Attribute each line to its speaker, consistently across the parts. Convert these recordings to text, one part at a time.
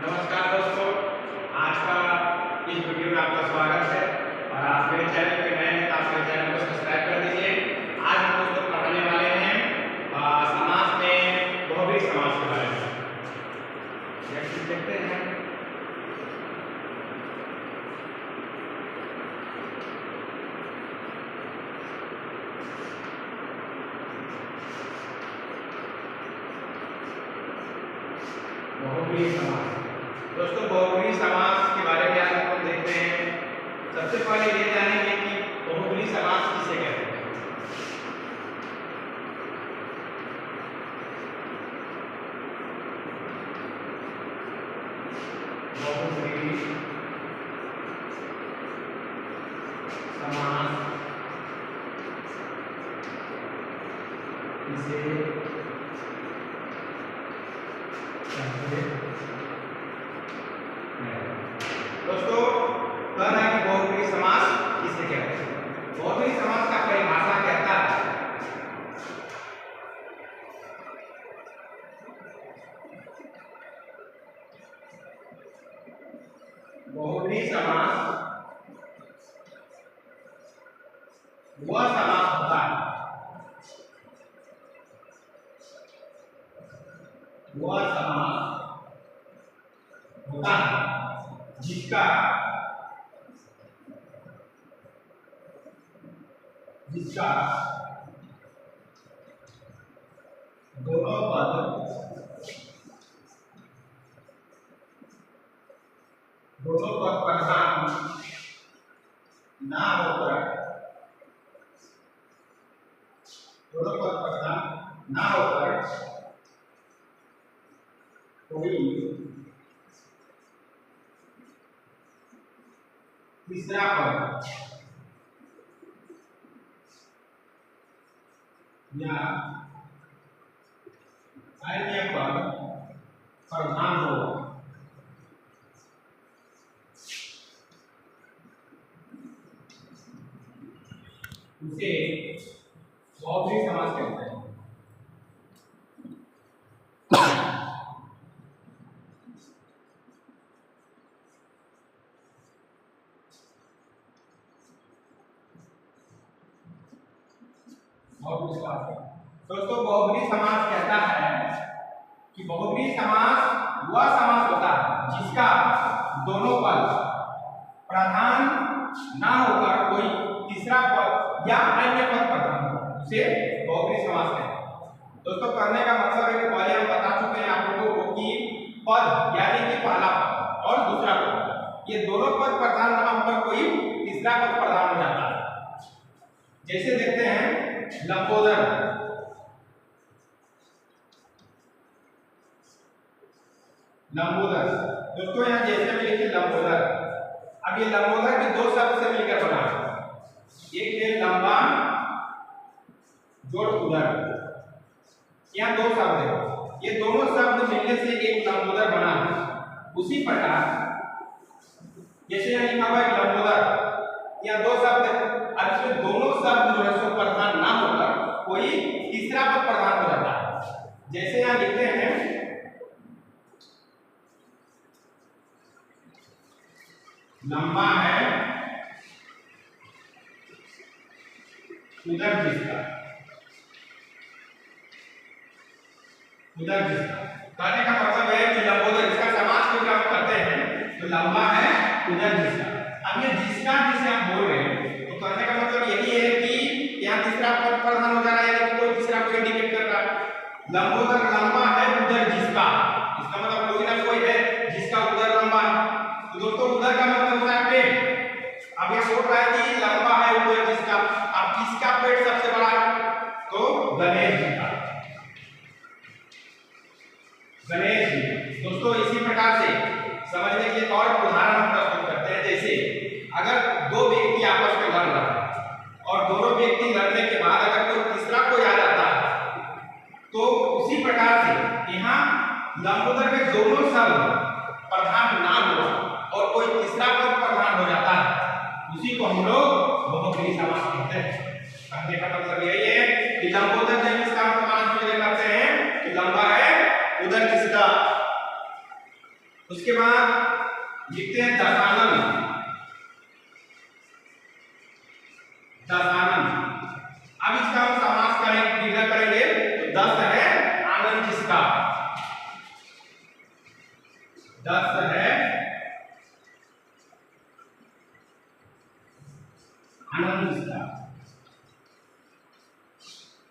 Speaker 1: नमस्कार दोस्तों, आज का इस वीडियो में आपका स्वागत है। और आप मेरे चैनल पे नए हैं तो आप मेरे चैनल को सब्सक्राइब कर दीजिए। आज हम दोस्तों पढ़ने वाले हैं समास में बहुब्रीहि समास के बारे में। देखते हैं बहुब्रीहि समास। दोस्तों बहुब्रीहि समास के बारे में आज हम लोग देखते हैं। सबसे पहले ये जानेंगे कि बहुब्रीहि समास किसे कहते हैं। बहुब्रीहि समास किसे दोस्तों कहना है कि बहुब्रीहि समास किसे कहते हैं। बहुब्रीहि समास का परिभाषा कहता है बहुब्रीहि समास वह समास होता है जिसका दोनों पद प्रधान ना होकर कोई तीसरा पद या अन्य पद प्रधान हो, उसे बहुब्रीहि समास कहते हैं। दोस्तों बहुब्रीहि समास कहता है कि बहुब्रीहि समास वह समास होता है जिसका दोनों पद प्रधान ना होकर कोई तीसरा पद या अन्य पद प्रधान हो, उसे बहुब्रीहि समास कहते हैं। दोस्तों करने का मतलब है कि पहले हम बता चुके हैं आप लोगों को कि पद यानी कि पहला पद और दूसरा पद, ये दोनों पद प्रधान ना होकर कोई तीसरा पद प्रधान हो जाता है। जैसे देखते हैं लंबोदर, दोस्तों यहाँ जैसे में लिखे लंबोदर। अब ये लंबोदर के दो शब्द से मिलकर बना है, एक है लंबा जोड़ उदर। यहाँ दो शब्द है, ये दोनों शब्द मिलने से एक लंबोदर बना है। उसी प्रकार जैसे यहाँ लिखा हुआ है लंबोदर, यहाँ दो शब्द है, अब इसमें दोनों शब्द जो है सो प्रधान ना होकर कोई तीसरा पद प्रधान हो जाता है। जैसे यहाँ लिखते हैं लंबा है उदर जिसका, कहने का मतलब है कि लंबोदर, इसका समास को हम करते हैं तो लंबा है उदर जिसका। अब ये जिसका जिसे आप बोल रहे हैं तो कहने का मतलब यही है कि यहाँ तीसरा पद प्रधान हो जा रहा है, यानी कोई तीसरा को इंडिकेट कर रहा है। लंबोदर लंबा है उदर जिसका, इसका मतलब कोई ना कोई है जिसका उदर लंबा है। तो दोस्तों उदर का मतलब होता है पेट। अब ये बोल रहा है कि लंबा है उदर जिसका, अब किसका पेट सबसे बड़ा है तो गणेश जी का, गणेश जी। दोस्तों इसी प्रकार से समझने के लिए और उदाहरण हम प्रस्तुत करते हैं। जैसे अगर दो व्यक्ति आपस में लड़ रहा है और दोनों व्यक्ति लड़ने के बाद अगर कोई तीसरा कोई आ जाता है तो उसी प्रकार से यहाँ लंबोदर के दोनों शब्द प्रधान ना हुआ और कोई तीसरा पद प्रधान हो जाता है, उसी को हम लोग बहुब्रीहि समास कहते हैं। कहने का मतलब यही है कि लंबोदर जब इसका समास में करते हैं कि लंबा है उधर किसका। उसके बाद लिखते हैं दशानन। दशानन, अब इसका हम समास करेंगे, विग्रह करेंगे। तो दस है आनंद जिसका, दस है आनंद जिसका।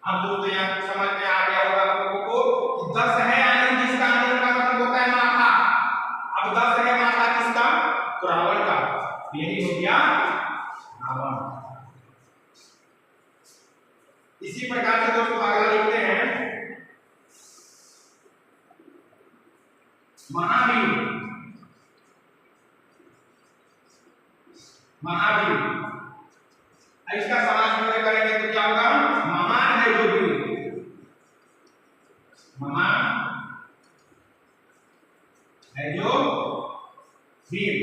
Speaker 1: अब दोस्तों यहाँ समझ में आ गया होगा आप लोगों को कि दस है आनंद जिसका, आनंद का मतलब होता है माथा। अब दस है माथा किसका, तो रावण का, यही हो गया रावण। इसी प्रकार से दोस्तों अगला लिखते हैं महावीर। महावीर, इसका समास में करेंगे तो क्या होगा, महान है जो वीर, महान है जो वीर।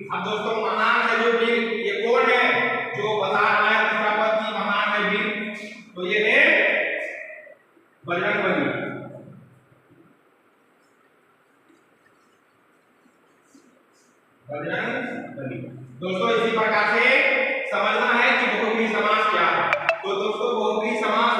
Speaker 1: अब दोस्तों महान है जो वीर, ये कौन है जो बता रहा है दूसरा पद की महान है वीर, तो ये है बजरंगबली। बजरंगबली। दोस्तों इसी प्रकार से समझना है कि बहुव्रीहि समास क्या है। तो दोस्तों बहुव्रीहि समास